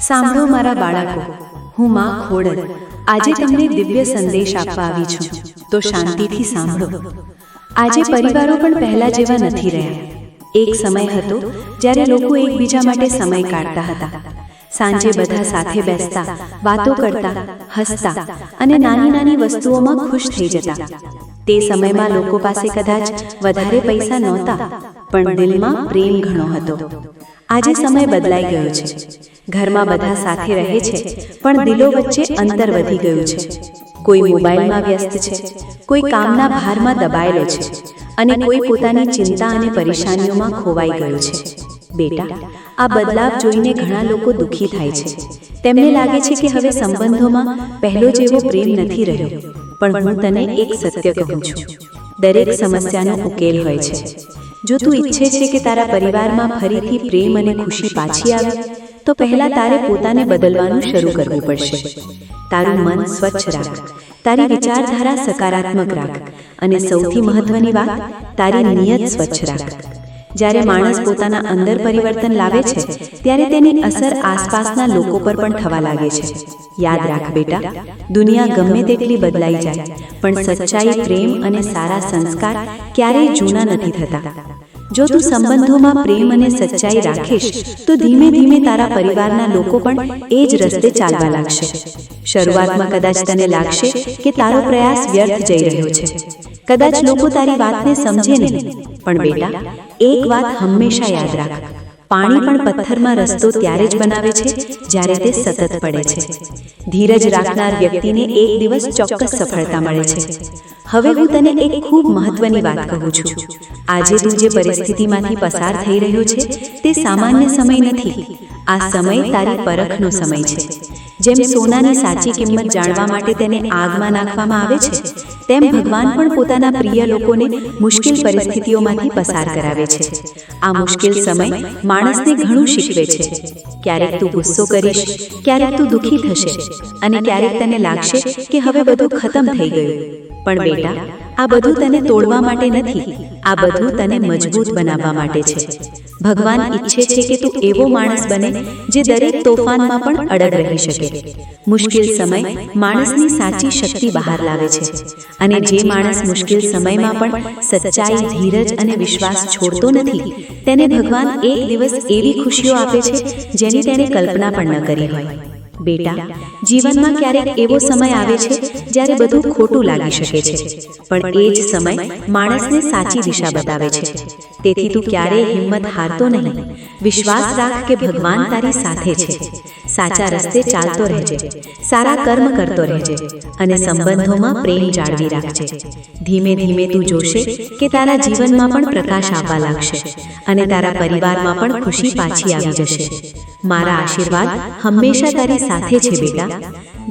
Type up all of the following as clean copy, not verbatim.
સાંભળો મારા બાળકો, હું માં ખોડલ આજે તમને દિવ્ય સંદેશ આપવા આવી છું, તો શાંતિથી સાંભળો. આજે પરિવારો પણ પહેલા જેવા નથી રહ્યા. એક સમય હતો જ્યારે લોકો એકબીજા માટે સમય કાઢતા હતા. સાંજે બધા સાથે બેસતા, વાતો કરતા, હસતા અને નાની નાની વસ્તુઓમાં ખુશ થઈ જતા. તે સમયમાં લોકો પાસે કદાચ વધારે પૈસા નહોતા, પણ દિલમાં પ્રેમ ઘણો હતો. આજે સમય બદલાઈ ગયો છે. ઘરમાં બધા સાથે રહે છે, પણ દિલો વચ્ચે અંતર વધી ગયું છે. કોઈ મોબાઈલમાં વ્યસ્ત છે, કોઈ કામના ભારમાં દબાયેલો છે અને કોઈ પોતાની ચિંતા અને પરેશાનીઓમાં ખોવાઈ ગયો છે. બેટા, આ બદલાવ જોઈને ઘણા લોકો દુઃખી થાય છે. તેમને લાગે છે કે હવે સંબંધોમાં પહેલો જેવો પ્રેમ નથી રહ્યો. પણ હું તને એક સત્ય કહું છું, દરેક સમસ્યાનો ઉકેલ હોય છે. જો તું ઈચ્છે છે કે તારા પરિવારમાં ફરીથી પ્રેમ અને ખુશી પાછી આવે, તો પહેલા તારે પોતાને બદલવાનું શરૂ કરવું પડશે. તારું મન સ્વચ્છ રાખ, તારી વિચારધારા સકારાત્મક રાખ અને સૌથી મહત્વની વાત, તારી નિયત સ્વચ્છ રાખ. જ્યારે માણસ પોતાના અંદર પરિવર્તન લાવે છે, ત્યારે તેની અસર આસપાસના લોકો પર પણ થવા લાગે છે. યાદ રાખ બેટા, દુનિયા ગમે તેટલી બદલાઈ જાય, પણ સચ્ચાઈ, પ્રેમ અને સારા સંસ્કાર ક્યારેય જૂના નથી થતા. જો તું સંબંધોમાં પ્રેમ અને સચ્ચાઈ રાખીશ, તો ધીમે ધીમે તારા પરિવારના લોકો પણ એ જ રસ્તે ચાલવા લાગશે. શરૂઆતમાં કદાચ તને લાગશે કે તારો પ્રયાસ વ્યર્થ જઈ રહ્યો છે. કદાચ લોકો તારી વાતને સમજે નહીં, પણ બેટા, એક વાત હંમેશા યાદ રાખ, પાણી પણ પથ્થરમાં રસ્તો ત્યારે જ બનાવે છે જ્યારે તે સતત પડે છે. ધીરજ રાખનાર વ્યક્તિને એક દિવસ ચોક્કસ સફળતા મળે છે. હવે હું તને એક ખૂબ મહત્વની વાત કહું છું. આજે તું જે પરિસ્થિતિમાંથી પસાર થઈ રહ્યો છે, તે સામાન્ય સમય નથી. આ સમય તારી પરખનો સમય છે. જેમ સોનાની સાચી કિંમત જાણવા માટે તેને આગમાં નાખવામાં આવે છે, તેમ ભગવાન પણ પોતાના પ્રિય લોકોને મુશ્કેલ પરિસ્થિતિઓમાંથી પસાર કરાવે છે. આ મુશ્કેલ સમય માણસને ઘણું શીખવે છે. ક્યારેક તું ગુસ્સો કરીશ, ક્યારેક તું દુઃખી થશે અને ક્યારેક તને લાગશે કે હવે બધું ખતમ થઈ ગયું. પણ બેટા, આ બધું તને તોડવા માટે નથી, આ બધું તને મજબૂત બનાવવા માટે છે. ભગવાન ઈચ્છે છે કે તું એવો માણસ બને જે દરેક તોફાનમાં પણ અડગ રહી શકે. મુશ્કેલ સમય માણસની સાચી શક્તિ બહાર લાવે છે, અને જે માણસ મુશ્કેલ સમયમાં પણ સચ્ચાઈ, ધીરજ અને વિશ્વાસ છોડતો નથી, તેને ભગવાન એક દિવસ એવી ખુશીઓ આપે છે જેની તેણે કલ્પના પણ ન કરી હોય. બેટા, જીવનમાં ક્યારેક એવો સમય આવે છે જ્યારે બધું ખોટું લાગી શકે છે, પણ એ જ સમય માણસને સાચી દિશા બતાવે છે. તેથી તું ક્યારેય હિંમત હારતો નહીં. વિશ્વાસ રાખ કે ભગવાન તારી સાથે છે. સાચા રસ્તે ચાલતો રહેજે, સારા કર્મ કરતો રહેજે અને સંબંધોમાં પ્રેમ જાળવી રાખજે. ધીમે ધીમે તું જોશે કે તારા જીવનમાં પણ પ્રકાશ આવવા લાગશે અને તારા પરિવારમાં પણ ખુશી પાછી આવી જશે. મારા આશીર્વાદ હંમેશા તારી સાથે છે બેટા.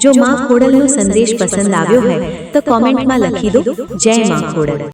જો માં ખોડલનો સંદેશ પસંદ આવ્યો હોય તો કોમેન્ટમાં લખી દો, જય માં ખોડલ.